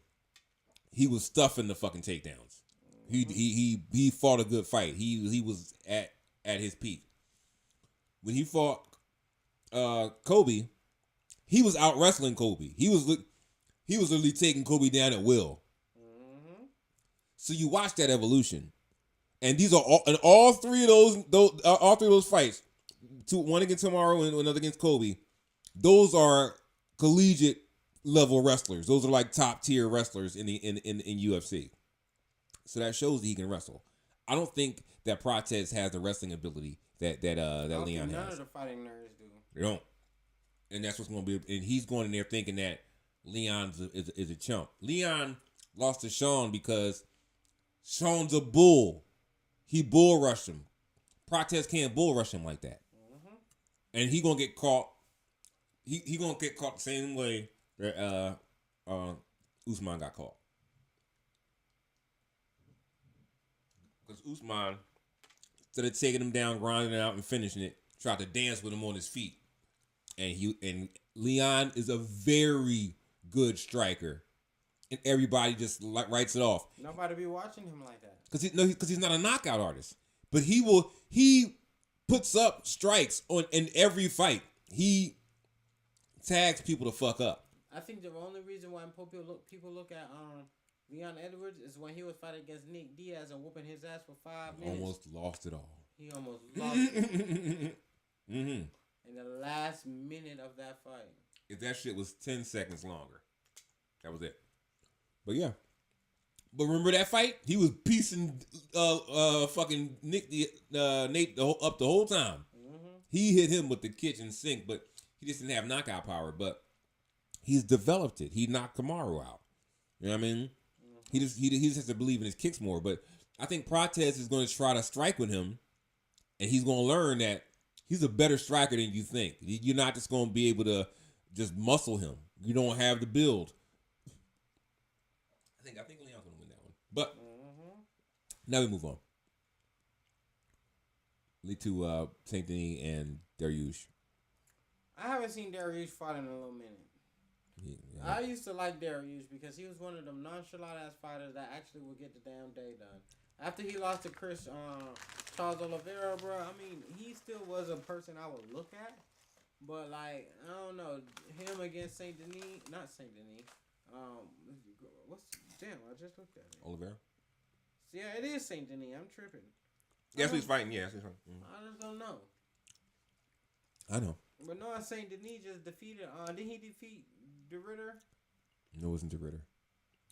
he was stuffing the fucking takedowns. He fought a good fight. He was at his peak. When he fought Kobe, he was out wrestling Kobe. He was literally taking Kobe down at will. Mm-hmm. So you watch that evolution, and these are all three of those fights. One against Tomorrow and another against Kobe. Those are collegiate level wrestlers. Those are like top tier wrestlers in UFC. So that shows that he can wrestle. I don't think that Prates has the wrestling ability that Leon has. None of the fighting nerds do. They don't, and that's what's going to be. And he's going in there thinking that Leon is a chump. Leon lost to Sean because Sean's a bull. He bull rushed him. Prates can't bull rush him like that, and he gonna get caught. He gonna get caught the same way that Usman got caught. Because Usman, instead of taking him down, grinding it out, and finishing it, tried to dance with him on his feet. And Leon is a very good striker, and everybody just writes it off. Nobody be watching him like that. Because he's not a knockout artist, but he puts up strikes in every fight. He tags people to fuck up. I think the only reason why people look at Leon Edwards is when he was fighting against Nick Diaz and whooping his ass for 5 minutes. Almost lost it all. He almost lost it. In the last minute of that fight. If that shit was 10 seconds longer, that was it. But yeah. But remember that fight? He was piecing fucking Nate up the whole time. Mm-hmm. He hit him with the kitchen sink, but he just didn't have knockout power. But he's developed it. He knocked Kamaru out. You know what I mean? He just has to believe in his kicks more. But I think Prates is going to try to strike with him, and he's going to learn that he's a better striker than you think. You're not just going to be able to just muscle him. You don't have the build. I think Leon's going to win that one. But now we move on. Lead to Saint Denis and Dariush. I haven't seen Dariush fight in a little minute. Yeah. I used to like Dariush because he was one of them nonchalant ass fighters that actually would get the damn day done. After he lost to Charles Oliveira, bro, I mean, he still was a person I would look at. But, like, I don't know. Him against Saint Denis. Not Saint Denis. Damn, I just looked at it. Oliveira? Yeah, it is Saint Denis. I'm tripping. Yes, he's fighting. Yeah, he's fighting. I just don't know. I know. But no, Saint Denis just defeated. Didn't he defeat De Ritter? No, it wasn't De Ritter.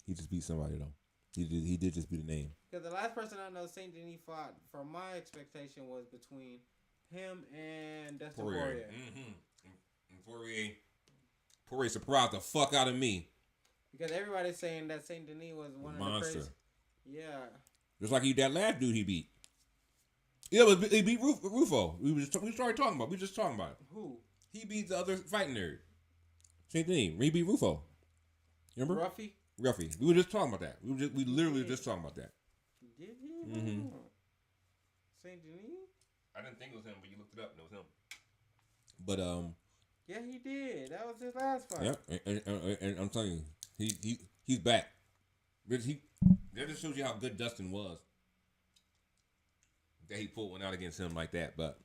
He just beat somebody, though. He did just beat a name. Because the last person I know Saint Denis fought, from my expectation, was between him and Dustin Poirier. And Poirier surprised the fuck out of me. Because everybody's saying that Saint Denis was one of the crazy. Yeah. Just like that last dude he beat. Yeah, but he beat Rufo. We started talking about. We just talking about it. Who? He beat the other fighting nerd. Saint Denis. He beat Rufo. You remember? Ruffy. We were just talking about that. We literally were just talking about that. Did he? Mm-hmm. Saint Denis? I didn't think it was him, but you looked it up and it was him. But yeah, he did. That was his last fight. Yeah, and I'm telling you, he's back. That just shows you how good Dustin was. That he pulled one out against him like that, but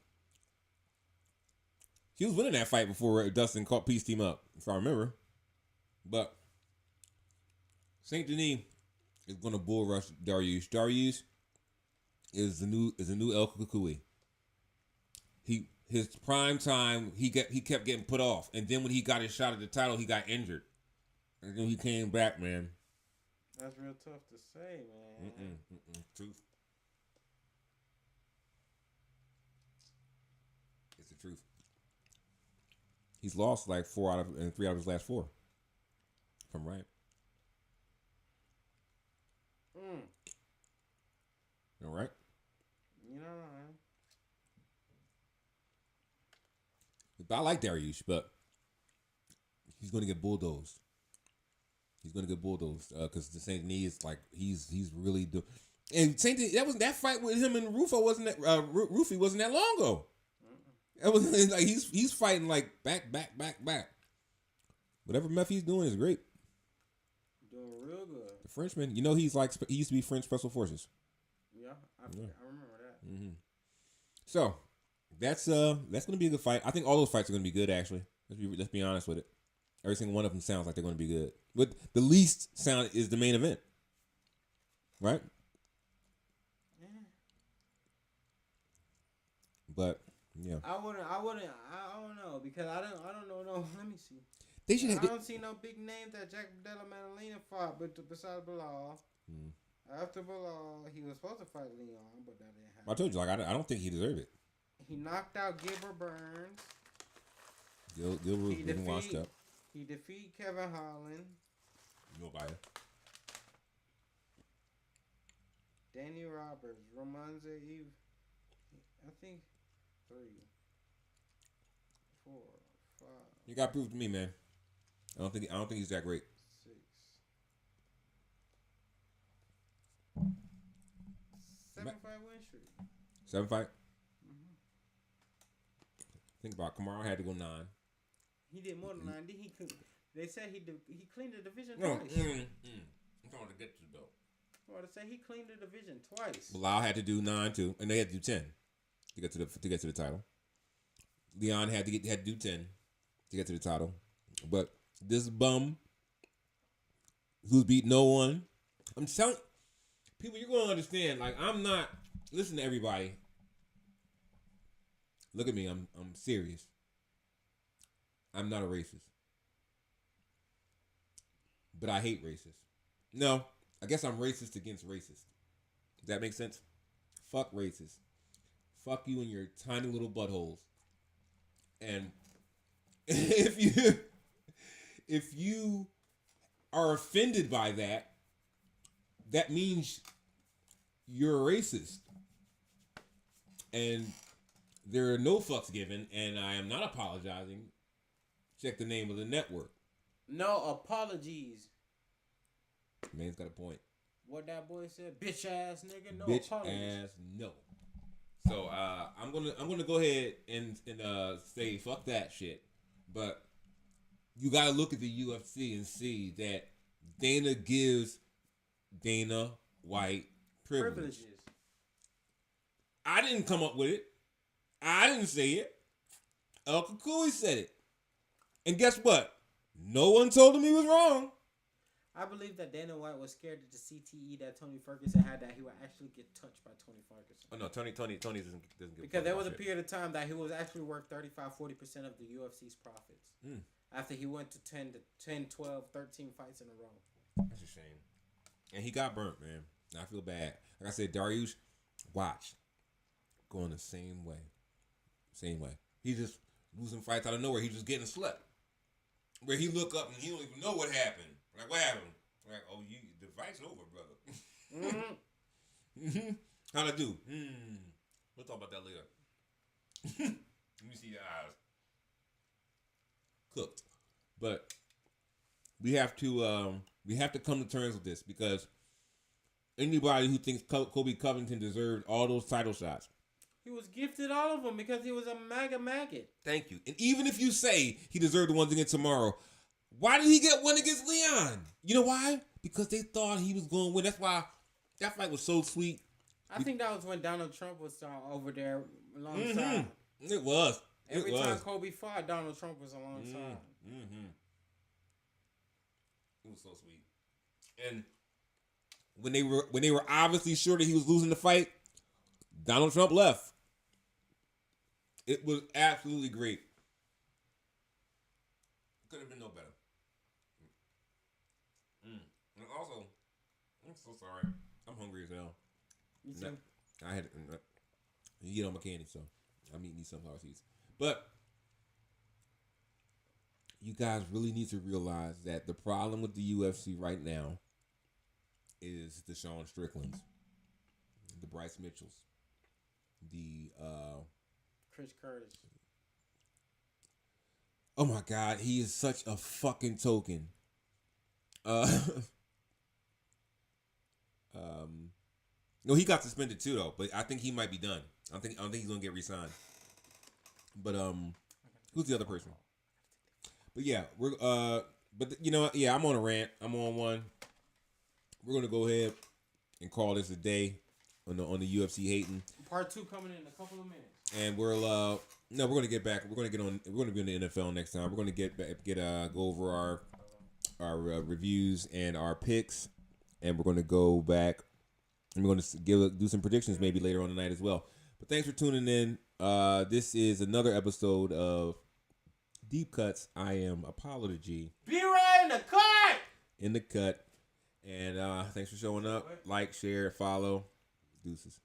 he was winning that fight before Dustin pieced him up, if I remember. But Saint Denis is going to bull rush Dariush. Dariush is the new El Kukui. His prime time, he kept getting put off, and then when he got his shot at the title, he got injured, and then he came back, man. That's real tough to say, man. Truth. It's the truth. He's lost like 3 out of his last 4. If I'm right. All right. You know, man. I like Dariush, but he's going to get bulldozed. He's gonna get bulldozed because the Saint knee is like he's really and same thing. That fight with him and Rufo wasn't that Rufy wasn't that long ago. That was like he's fighting like back. Whatever meth he's doing is great. Doing real good. The Frenchman, you know, he used to be French Special Forces. Yeah, I remember that. Mm-hmm. So that's gonna be a good fight. I think all those fights are gonna be good. Actually, let's be honest with it. Every single one of them sounds like they're gonna be good. But the least sound is the main event, right? Yeah. But yeah, I don't know because I don't know. No, let me see. they should. I don't see no big names that Jack Della Maddalena fought, but besides Bilal. After Bilal, he was supposed to fight Leon, but that didn't happen. I told you, like I don't think he deserved it. He knocked out Gilbert Burns. Gilbert didn't washed up. He defeated Kevin Holland. Nobody. Danny Roberts, Romanze Eve. I think 3, 4, 5. You got to prove to me, man. I don't think he's that great. 6. 7-fight win streak. 7 fight. Think about it. Kamara had to go 9. He did more than 9. They said he cleaned the division No, twice. I'm trying to get to the belt. I want to say he cleaned the division twice. Bilal had to do 9 too, and they had to do 10 to get to the title. Leon had to do 10 to get to the title, but this bum who's beat no one, I'm telling people, you're gonna understand. Like I'm not. Listen to everybody. Look at me. I'm serious. I'm not a racist, but I hate racists. No, I guess I'm racist against racists. Does that make sense? Fuck racists. Fuck you and your tiny little buttholes. And if you are offended by that, that means you're a racist. And there are no fucks given, and I am not apologizing. Check the name of the network. No apologies. Man's got a point. What that boy said, bitch ass nigga, no bitch apologies. ass no. So I'm gonna go ahead and say fuck that shit. But you gotta look at the UFC and see that Dana gives Dana White privileges. I didn't come up with it. I didn't say it. El Kukui said it. And guess what? No one told him he was wrong. I believe that Dana White was scared that the CTE that Tony Ferguson had, that he would actually get touched by Tony Ferguson. Oh no, Tony doesn't get because there was a period of time that he was actually worth 35-40% of the UFC's profits. After he went to 10, 12, 13 fights in a row. That's a shame. And he got burnt, man. I feel bad. Like I said, Dariush, watch. Going the same way. Same way. He just losing fights out of nowhere. He just getting slept. Where he look up and he don't even know what happened. Like, what happened? Like, oh, the fight's over, brother. How'd I do? We'll talk about that later. Let me see your eyes. Cooked. But we have to come to terms with this, because anybody who thinks Kobe Covington deserved all those title shots, he was gifted all of them because he was a maggot. Thank you. And even if you say he deserved the ones against tomorrow, why did he get one against Leon? You know why? Because they thought he was going to win. That's why that fight was so sweet. I think that was when Donald Trump was over there alongside. It was. Every time Kobe fought, Donald Trump was alongside. It was so sweet. And when they were obviously sure that he was losing the fight, Donald Trump left. It was absolutely great. Could have been no better. And also, I'm so sorry. I'm hungry as hell. You too? I had you get on my candy, so I'm eating these sunflower seeds. But you guys really need to realize that the problem with the UFC right now is the Sean Stricklands, the Bryce Mitchells, the Chris Curtis. Oh my God, he is such a fucking token. No, he got suspended too though, but I think he might be done. I don't think he's gonna get re-signed. But who's the other person? But yeah, but you know, yeah, I'm on a rant. I'm on one. We're gonna go ahead and call this a day on the UFC hating. Part 2 coming in a couple of minutes. And we're gonna get back. We're gonna be on the NFL next time. We're gonna go over our reviews and our picks, and we're gonna go back and we're gonna do some predictions maybe later on tonight as well. But thanks for tuning in. This is another episode of Deep Cuts. I am Apology. Be right in the cut. In the cut. And thanks for showing up. Like, share, follow. Deuces.